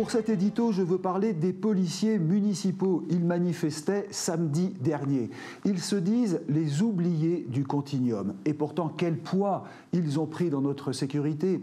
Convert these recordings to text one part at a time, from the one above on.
Pour cet édito, je veux parler des policiers municipaux. Ils manifestaient samedi dernier. Ils se disent les oubliés du continuum. Et pourtant, quel poids ils ont pris dans notre sécurité.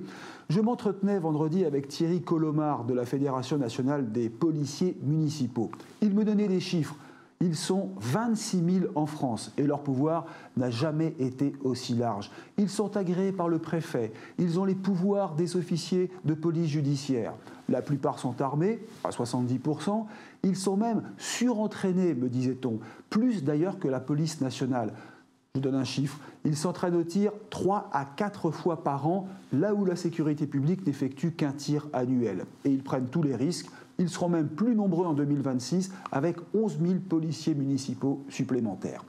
Je m'entretenais vendredi avec Thierry Colomard de la Fédération nationale des policiers municipaux. Il me donnait des chiffres. Ils sont 26 000 en France et leur pouvoir n'a jamais été aussi large. Ils sont agréés par le préfet. Ils ont les pouvoirs des officiers de police judiciaire. La plupart sont armés, à 70%. Ils sont même surentraînés, me disait-on, plus d'ailleurs que la police nationale. Je donne un chiffre, ils s'entraînent au tir 3 à 4 fois par an, là où la sécurité publique n'effectue qu'un tir annuel. Et ils prennent tous les risques. Ils seront même plus nombreux en 2026, avec 11 000 policiers municipaux supplémentaires.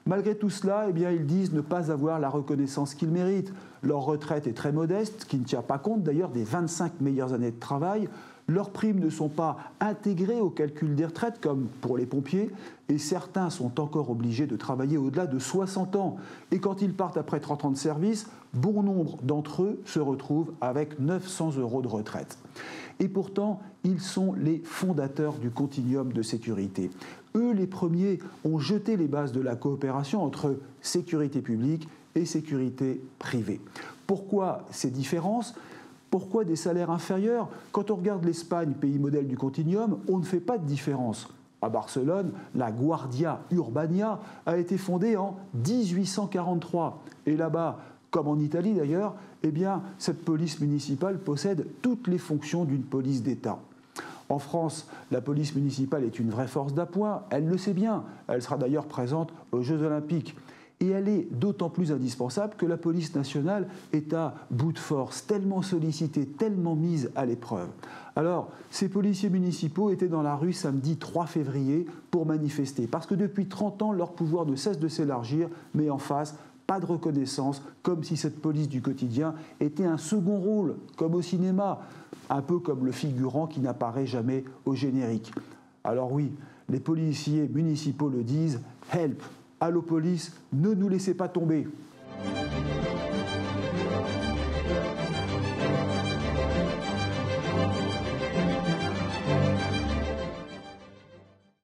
Malgré tout cela, eh bien, ils disent ne pas avoir la reconnaissance qu'ils méritent. Leur retraite est très modeste, qui ne tient pas compte d'ailleurs des 25 meilleures années de travail. Leurs primes ne sont pas intégrées au calcul des retraites, comme pour les pompiers, et certains sont encore obligés de travailler au-delà de 60 ans. Et quand ils partent après 30 ans de service, bon nombre d'entre eux se retrouvent avec 900 € de retraite. Et pourtant, ils sont les fondateurs du continuum de sécurité. Eux, les premiers, ont jeté les bases de la coopération entre sécurité publique et sécurité privée. Pourquoi ces différences ? Pourquoi des salaires inférieurs ? Quand on regarde l'Espagne, pays modèle du continuum, on ne fait pas de différence. À Barcelone, la Guardia Urbana a été fondée en 1843. Et là-bas, comme en Italie d'ailleurs, eh bien, cette police municipale possède toutes les fonctions d'une police d'État. En France, la police municipale est une vraie force d'appoint, elle le sait bien, elle sera d'ailleurs présente aux Jeux Olympiques. Et elle est d'autant plus indispensable que la police nationale est à bout de force, tellement sollicitée, tellement mise à l'épreuve. Alors, ces policiers municipaux étaient dans la rue samedi 3 février pour manifester, parce que depuis 30 ans, leur pouvoir ne cesse de s'élargir, mais en face, pas de reconnaissance, comme si cette police du quotidien était un second rôle, comme au cinéma, un peu comme le figurant qui n'apparaît jamais au générique. Alors oui, les policiers municipaux le disent, help, allô police, ne nous laissez pas tomber.